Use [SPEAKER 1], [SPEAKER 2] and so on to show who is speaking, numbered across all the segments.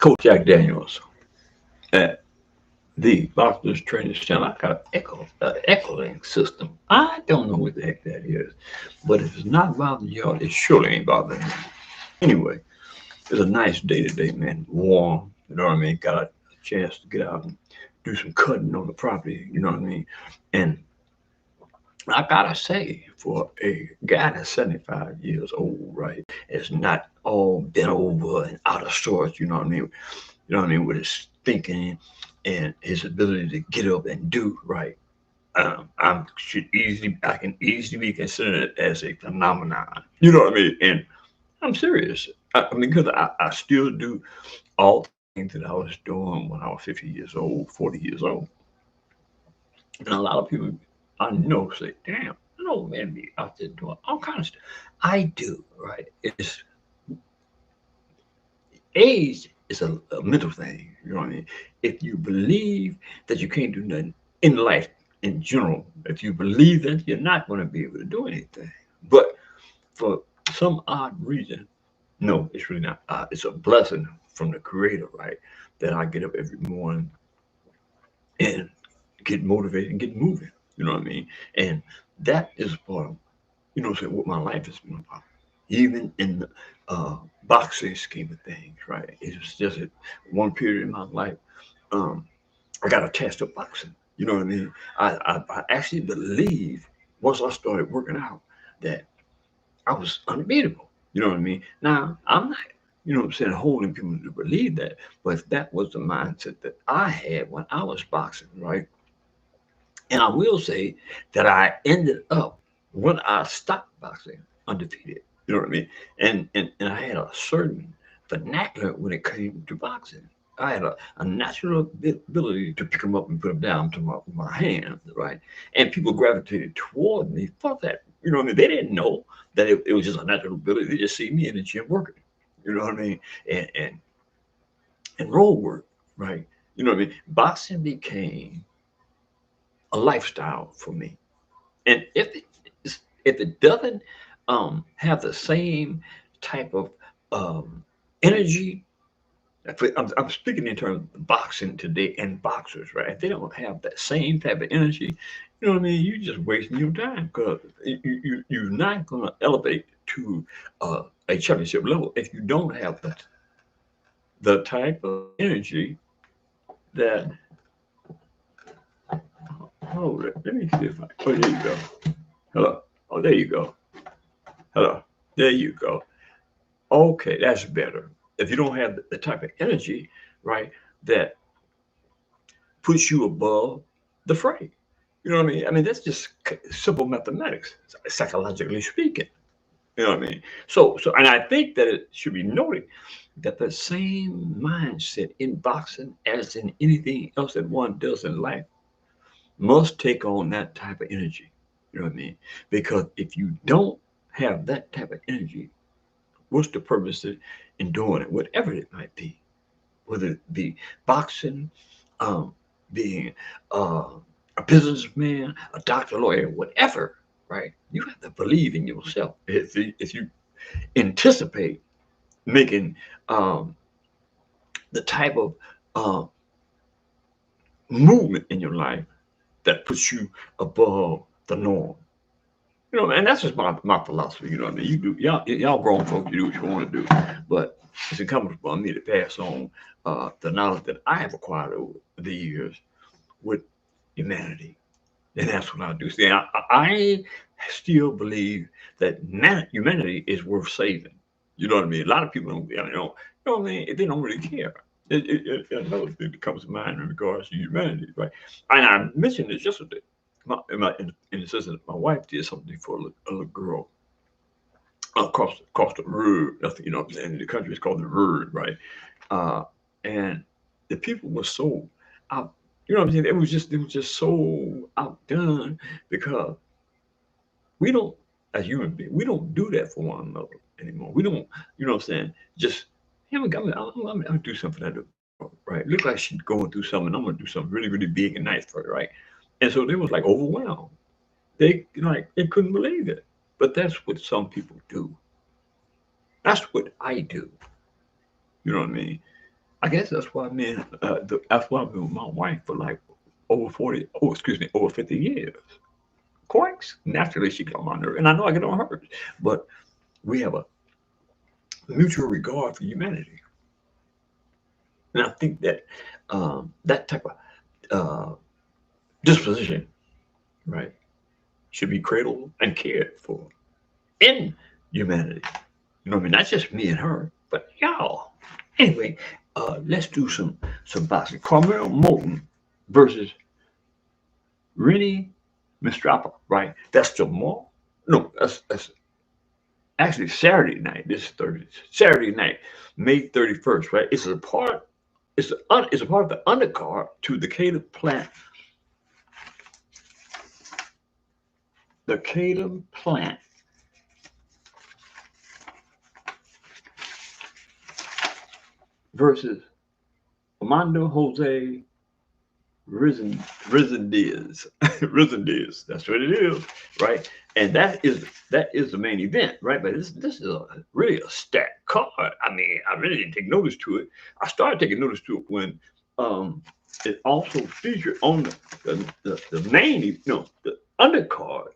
[SPEAKER 1] Coach Jack Daniels at the Boxers Training Channel. I got an echoing system. I don't know what the heck that is, but if it's not bothering y'all, it surely ain't bothering me. Anyway, it's a nice day today, man. Warm, you know what I mean? Got a chance to get out and do some cutting on the property, you know what I mean? And I gotta say, for a guy that's 75 years old, right, it's not all bent over and out of sorts, you know what I mean? You know what I mean, with his thinking and his ability to get up and do right. I can easily be considered as a phenomenon. You know what I mean? And I'm serious. I mean, because I still do all the things that I was doing when I was 50 years old, 40 years old. And a lot of people I know say, damn, I know man be out there doing all kinds of stuff. I do, right? It's age is a mental thing. You know what I mean? If you believe that you can't do nothing in life in general, if you believe that you're not going to be able to do anything, but for some odd reason, no, it's really not odd. It's a blessing from the Creator, right? That I get up every morning and get motivated and get moving. You know what I mean? And that is part of, say what my life has been about. Even in the boxing scheme of things, right? It was just at one period in my life, um, I got attached to boxing. You know what I mean? I actually believe once I started working out that I was unbeatable. You know what I mean? Now, I'm not, what I'm saying, holding people to believe that, but that was the mindset that I had when I was boxing, right? And I will say that I ended up when I stopped boxing undefeated. You know what I mean? And I had a certain vernacular when it came to boxing. I had a natural ability to pick them up and put them down to my hands, right? And people gravitated toward me for that. You know what I mean? They didn't know that it was just a natural ability. They just see me in the gym working. You know what I mean? And road work, right? You know what I mean? Boxing became a lifestyle for me. And if it doesn't have the same type of energy, I'm speaking in terms of boxing today and boxers, right? If they don't have that same type of energy, you know what I mean? You're just wasting your time because you're not going to elevate to a championship level if you don't have the type of energy that. Oh, let me see if I. Oh, there you go. Hello. Oh, there you go. Hello. There you go. Okay, that's better. If you don't have the type of energy, right, that puts you above the fray. You know what I mean? I mean, that's just simple mathematics, psychologically speaking. You know what I mean? And I think that it should be noted that the same mindset in boxing as in anything else that one does in life must take on that type of energy. You know what I mean? Because if you don't have that type of energy, what's the purpose in doing it, whatever it might be, whether it be boxing, um, being a businessman, a doctor, lawyer, whatever, right? You have to believe in yourself. If you anticipate making um, the type of uh, movement in your life that puts you above the norm. And that's just my philosophy. You know what I mean? You do y'all grown folks, you do what you want to do, but it's incumbent upon me to pass on the knowledge that I have acquired over the years with humanity, and that's what I do. See, I still believe that humanity is worth saving. You know what I mean? A lot of people don't, you know what I mean? They don't really care. Another thing that comes to mind in regards to humanity, right? And I mentioned this yesterday. In the sense that my wife did something for a little girl across the road. That's, what I'm saying. In the country, it's called the road, right? Uh, and the people were so out. You know what I'm saying? It was just so outdone because we don't, as human beings, we don't do that for one another anymore. We don't, you know what I'm saying? Just, hey, I'm gonna do something for that girl, right? Look like she's going through something. I'm gonna do something really, really big and nice for her, right? And so they was like overwhelmed. They couldn't believe it. But that's what some people do. That's what I do. You know what I mean? I guess that's why that's why I've been with my wife for like over 40, oh, excuse me, over 50 years. Of course, naturally she get on my nerve, and I know I get on hers, but we have a mutual regard for humanity. And I think that that type of disposition, right, should be cradled and cared for in humanity. You know what I mean? Not just me and her, but y'all. Anyway, let's do some boxing. Carmel Moton versus Renny Mastrapa, right? That's tomorrow. No, that's actually Saturday night. This is Thursday. Saturday night, May 31st, right? It's a part of the undercard to the Caleb Plant versus Armando Jose Resendiz. Resendiz. That's what it is, right? And that is the main event, right? But this is really a stacked card. I mean, I really didn't take notice to it. I started taking notice to it when um, it also featured on the main, the undercard,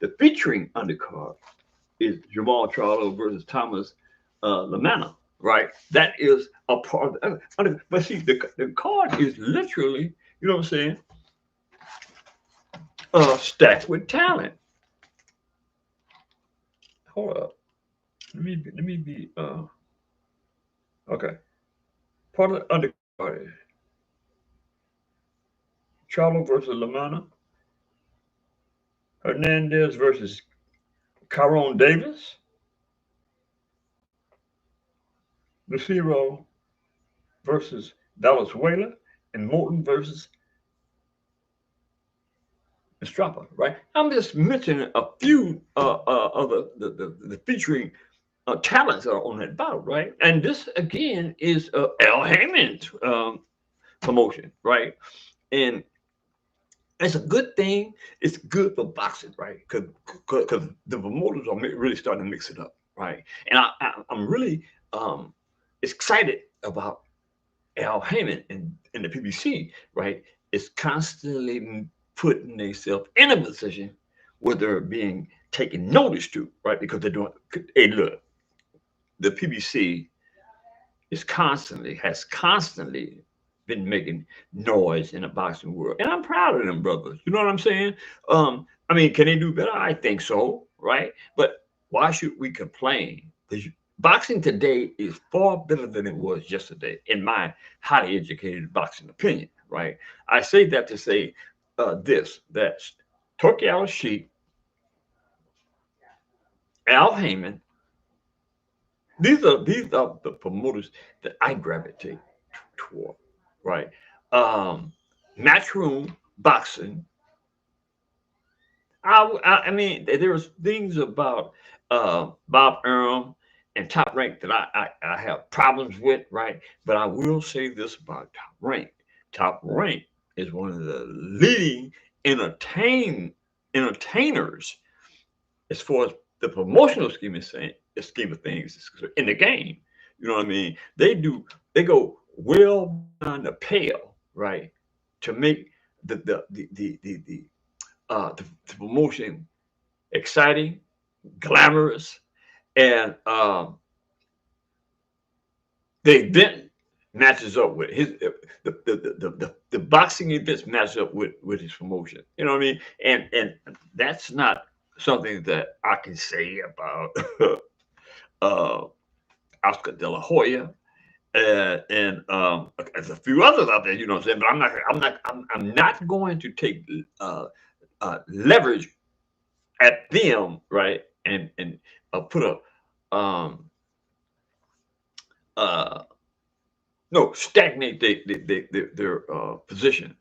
[SPEAKER 1] the featuring undercard is Jamal Charlo versus Thomas Lamanna, right? That is a part of but see, the card is literally, you know what I'm saying, stacked with talent. Hold up. Let me be okay. Part of the undercard is Charlo versus Lamanna, Hernandez versus Caron Davis, Lucero versus Dallas Whaler, and Morton versus Mastrapa, right? I'm just mentioning a few of the featuring talents that are on that bout, right? And this again is Al Hammond's promotion, right? And it's a good thing. It's good for boxing, right? Because the promoters are really starting to mix it up, right? And I'm really excited about Al Hammond and the PBC, right, is constantly putting themselves in a position where they're being taken notice to, right? Because they're doing, hey, look, the PBC has constantly been making noise in the boxing world, and I'm proud of them brothers. You know what I'm saying? I mean, can they do better? I think so, right? But why should we complain? Because boxing today is far better than it was yesterday, in my highly educated boxing opinion, right? I say that to say this: that Turkey Al Sheik, Al Heyman, these are the promoters that I gravitate toward, right? Um, Matchroom boxing. I mean, there's things about Bob Arum and Top Rank that I have problems with, right? But I will say this about Top Rank. Top Rank is one of the leading entertain entertainers as far as the promotional scheme of things in the game. You know what I mean? They go well beyond the pale, right? To make the promotion exciting, glamorous, and the event matches up with his the boxing events match up with his promotion. You know what I mean? And that's not something that I can say about uh, Oscar De La Hoya and there's a few others out there. You know what I'm saying? But I'm not going to take leverage at them, right? And put a uh, no stagnate their position.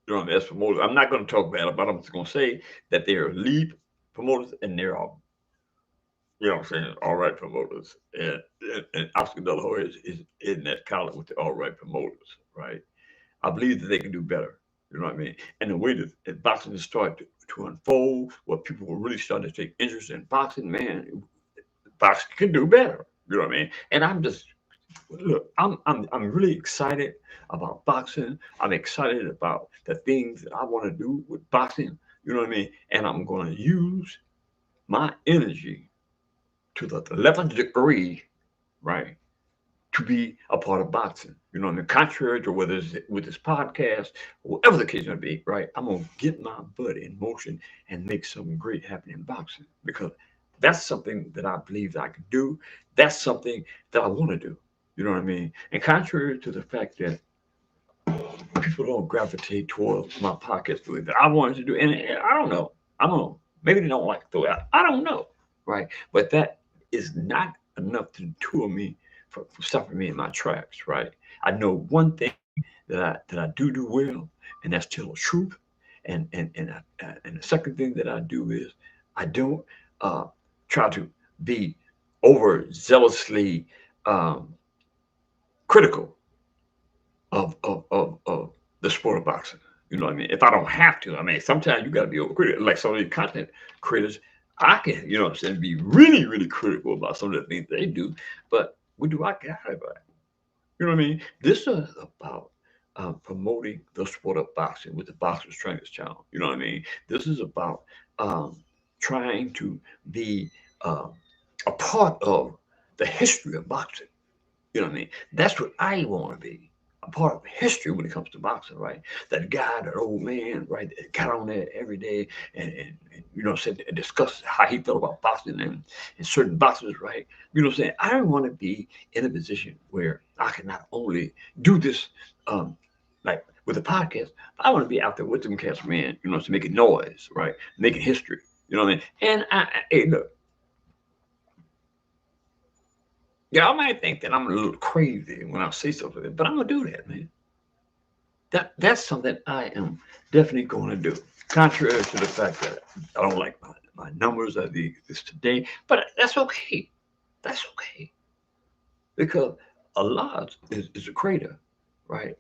[SPEAKER 1] You know what I mean? As promoters, I'm not going to talk bad about them. I'm just going to say that they are lead promoters and they're all, you know what I'm saying, all right promoters. And Oscar De La Hoya is in that column with the all right promoters, right? I believe that they can do better. You know what I mean? And the way that boxing has started to unfold, where people were really starting to take interest in boxing, man, boxing can do better. You know what I mean? And I'm just Look, I'm really excited about boxing. I'm excited about the things that I want to do with boxing. You know what I mean? And I'm going to use my energy to the 11th degree, right, to be a part of boxing. You know what I mean? Contrary to whether it's with this podcast, whatever the case may be, right? I'm gonna get my butt in motion and make something great happen in boxing because that's something that I believe that I can do. That's something that I want to do. You know what I mean? And contrary to the fact that people don't gravitate towards my podcast the way that I wanted to do, and I don't know. I don't know. Maybe they don't like the way I don't know, right? But that is not enough to deter me from stopping me in my tracks, right? I know one thing that I do well, and that's tell the truth. And the second thing that I do is I don't uh, try to be over zealously um, critical of the sport of boxing. You know what I mean? If I don't have to, I mean, sometimes you got to be overcritical. Like some of these content creators, I can, you know what I'm saying, be really, really critical about some of the things they do. But what do I got about it? You know what I mean? This is about promoting the sport of boxing with the Boxers Trainers channel. You know what I mean? This is about um, trying to be uh, a part of the history of boxing. You know what I mean? That's what I want to be. A part of history when it comes to boxing, right? That guy, that old man, right, that got on there every day and you know, said discuss how he felt about boxing and certain boxers, right? You know what I'm saying? I don't want to be in a position where I can not only do this like with the podcast, I want to be out there with them cats, man, you know, to making noise, right? Making history. You know what I mean? And hey, look, y'all might think that I'm a little crazy when I say something, but I'm gonna do that, man. That's something I am definitely going to do. Contrary to the fact that I don't like my numbers as they exist today, but that's okay. That's okay because Allah is a creator, right?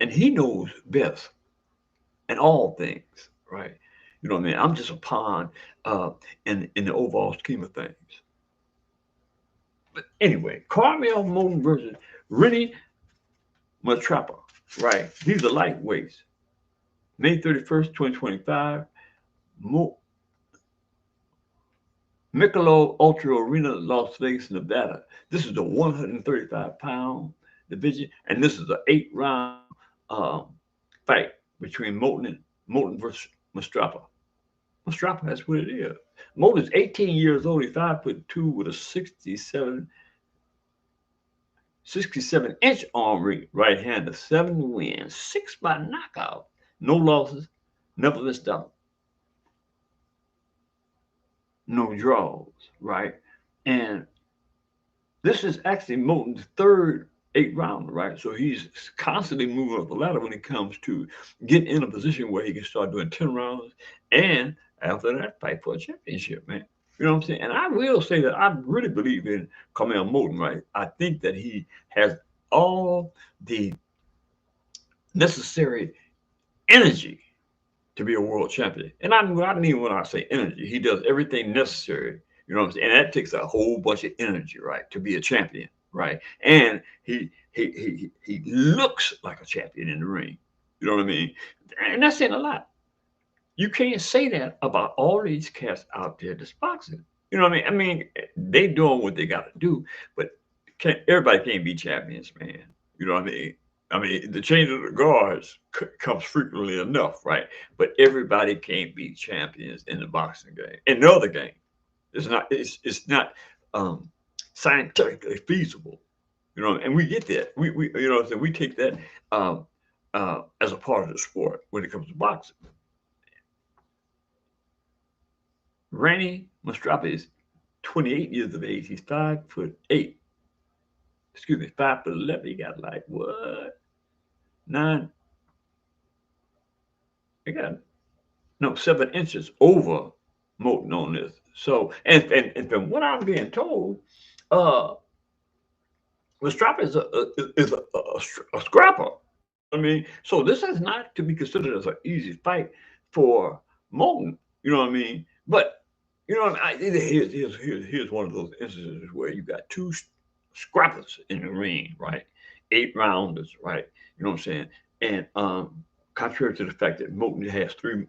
[SPEAKER 1] And He knows best in all things, right? You know what I mean? I'm just a pawn in the overall scheme of things. But anyway, Carmel Moton versus Renny Mastrapa, right? These are lightweights. May 31st, 2025. Mo- Michelob Ultra Arena, Las Vegas, Nevada. This is the 135-pound division, and this is an 8-round um, fight between Moton versus Mastrapa. Mastrapa, that's what it is. Moton's 18 years old. He's 5'2" with a 67-inch arm reach, right hander, 7 wins, 6 by knockout, no losses, never missed out, no draws, right? And this is actually Moton's third 8 round, right? So he's constantly moving up the ladder when it comes to getting in a position where he can start doing 10 rounds and after that fight for a championship, man. You know what I'm saying? And I will say that I really believe in Curmel Moton, right? I think that he has all the necessary energy to be a world champion. And I don't even when I say energy, he does everything necessary. You know what I'm saying? And that takes a whole bunch of energy, right, to be a champion, right? And he looks like a champion in the ring. You know what I mean? And that's saying a lot. You can't say that about all these cats out there that's boxing. You know what I mean? I mean, they doing what they got to do, but everybody can't be champions, man. You know what I mean? I mean, the change of the guards comes frequently enough, right? But everybody can't be champions in the boxing game. In the other game, it's not. It's not um, scientifically feasible. You know, and we get that. We you know, so we take that as a part of the sport when it comes to boxing. Renny Mastrapa is 28 years of age. He's 5'8". Excuse me, 5'11". He got like what? Nine. He got no 7 inches over Moton on this. So and from what I'm being told, uh Mastrapa is a scrapper. You know what I mean? So this is not to be considered as an easy fight for Moton. You know what I mean? But you know, here's one of those instances where you got two. scrappers in the ring, right? 8 rounders, right? You know what I'm saying? And contrary to the fact that Moton has three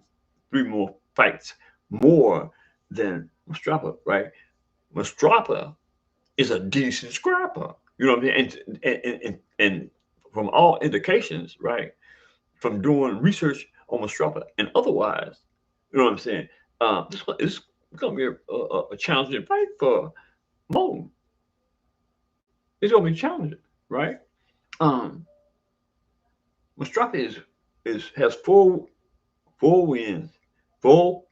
[SPEAKER 1] more fights more than Mastrapa, right? Mastrapa is a decent scrapper. You know what I mean? And from all indications, right, from doing research on Mastrapa and otherwise, you know what I'm saying? This is going to be a challenging fight for Moton. It's going to be challenging, right? Um, Mastrapa is has four wins, four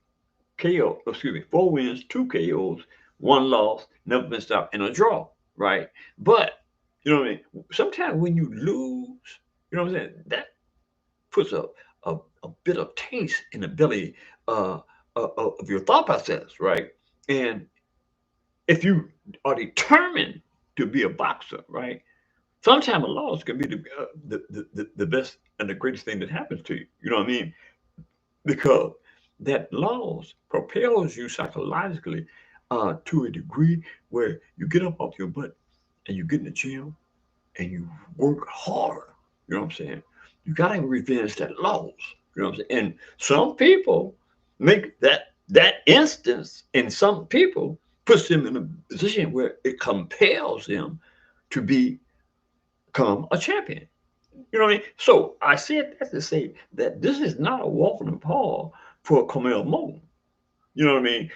[SPEAKER 1] KO. Excuse me, 4 wins, 2 KOs, 1 loss, never been stopped, and a draw, right? But you know what I mean. Sometimes when you lose, you know what I'm saying, that puts a bit of taste in the belly uh, of your thought process, right? And if you are determined to be a boxer, right? Sometimes a loss can be the best and the greatest thing that happens to you. You know what I mean? Because that loss propels you psychologically to a degree where you get up off your butt and you get in the gym and you work hard. You know what I'm saying? You gotta revenge that loss. You know what I'm saying? And some people make that instance, and some people puts them in a position where it compels them to become a champion. You know what I mean? So I said that to say that this is not a walk in the park for Curmel Moton. You know what I mean?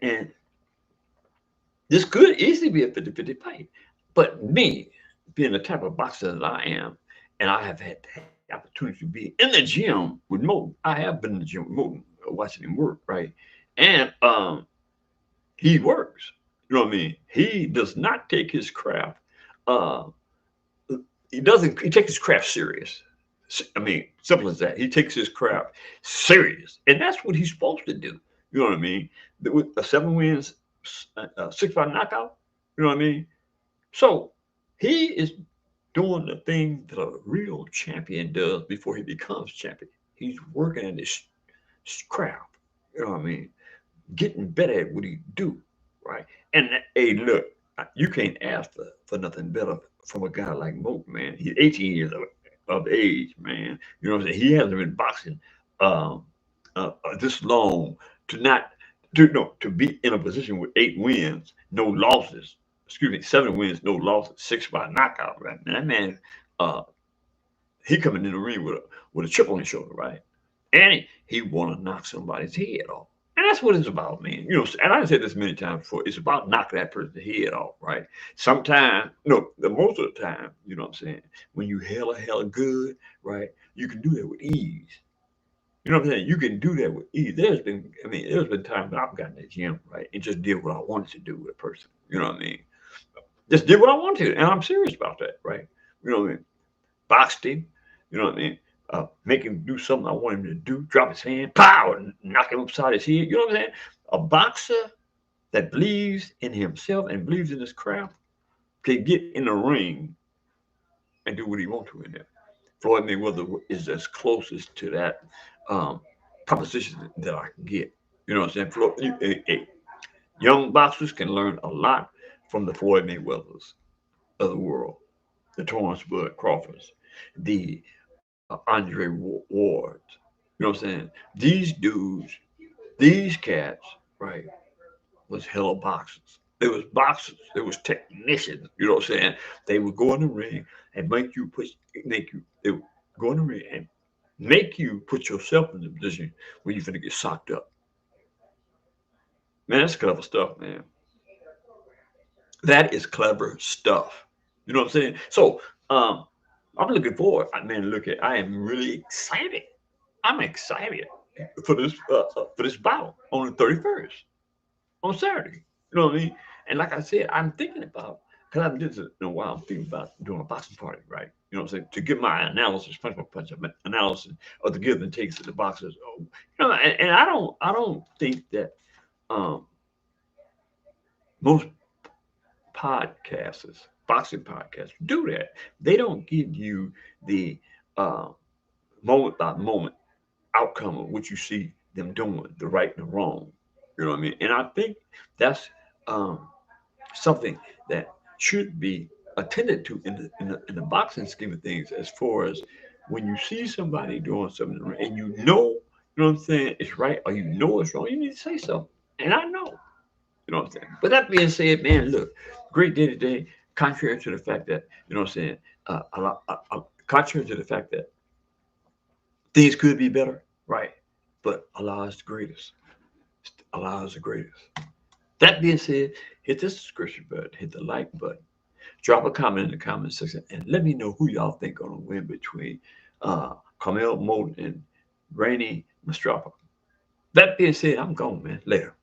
[SPEAKER 1] And this could easily be a 50-50 fight. But me, being the type of boxer that I am, and I have had the opportunity to be in the gym with Moton. I have been in the gym with Moton, watching him work, right? And he works. You know what I mean? He does not take his craft uh, he doesn't he takes his craft serious. I mean, simple as that. He takes his craft serious, and that's what he's supposed to do. You know what I mean? With 7 wins, 6 by knockout. You know what I mean? So he is doing the thing that a real champion does before he becomes champion. He's working at his craft. You know what I mean? Getting better at what he do, right? And hey, look, you can't ask for nothing better from a guy like Moat, man. He's 18 years of age, man. You know what I'm saying? He hasn't been boxing um, this long to not to be in a position with 8 wins, no losses. Excuse me, 7 wins, no losses, 6 by knockout, right? Man, that man, uh, he coming in the ring with a chip on his shoulder, right? And he want to knock somebody's head off. And that's what it's about, man. You know, and I've said this many times before. It's about knocking that person's head off, right? Sometimes, no, the most of the time, you know what I'm saying? When you hella good, right? You can do that with ease. You know what I'm saying? You can do that with ease. There's been times when I've gotten in the gym, right, and just did what I wanted to do with a person. You know what I mean? Just did what I wanted to, and I'm serious about that, right? You know what I mean? Boxed him. You know what I mean? Make him do something I want him to do, drop his hand, pow, and knock him upside his head. You know what I'm saying? A boxer that believes in himself and believes in his craft can get in the ring and do what he wants to in there. Floyd Mayweather is as closest to that um, proposition that I can get. You know what I'm saying? Young boxers can learn a lot from the Floyd Mayweathers of the world, the Torrance Bud Crawfords, the Andre Wards. You know what I'm saying? These dudes, these cats, right, was hella boxers. There was boxers. There was technicians. You know what I'm saying? They would go in the ring and they would go in the ring and make you put yourself in the position where you're gonna get socked up. Man, that's clever stuff, man. That is clever stuff. You know what I'm saying? So, I'm looking forward. I mean, I am really excited. I'm excited for this battle on the 31st on Saturday. You know what I mean? And like I said, I'm thinking about because I've been doing it in a while. I'm thinking about doing a boxing party, right? You know what I'm saying? To give my analysis, punch by punch analysis of the give and takes of the boxers. Oh, you know, and I don't think that um, most podcasters, boxing podcasts, do that. They don't give you the uh, moment by moment outcome of what you see them doing, the right and the wrong. You know what I mean? And I think that's um, something that should be attended to in the boxing scheme of things, as far as when you see somebody doing something and you know what I'm saying, it's right, or you know it's wrong, you need to say something. And I know, you know what I'm saying. But that being said, man, look, great day today. Contrary to the fact that you know what I'm saying, contrary to the fact that things could be better, right? But Allah is the greatest. Allah is the greatest. That being said, hit the subscription button, hit the like button, drop a comment in the comment section, and let me know who y'all think gonna win between Curmel, Moton, and Renny, Mastrapa. That being said, I'm gone, man. Later.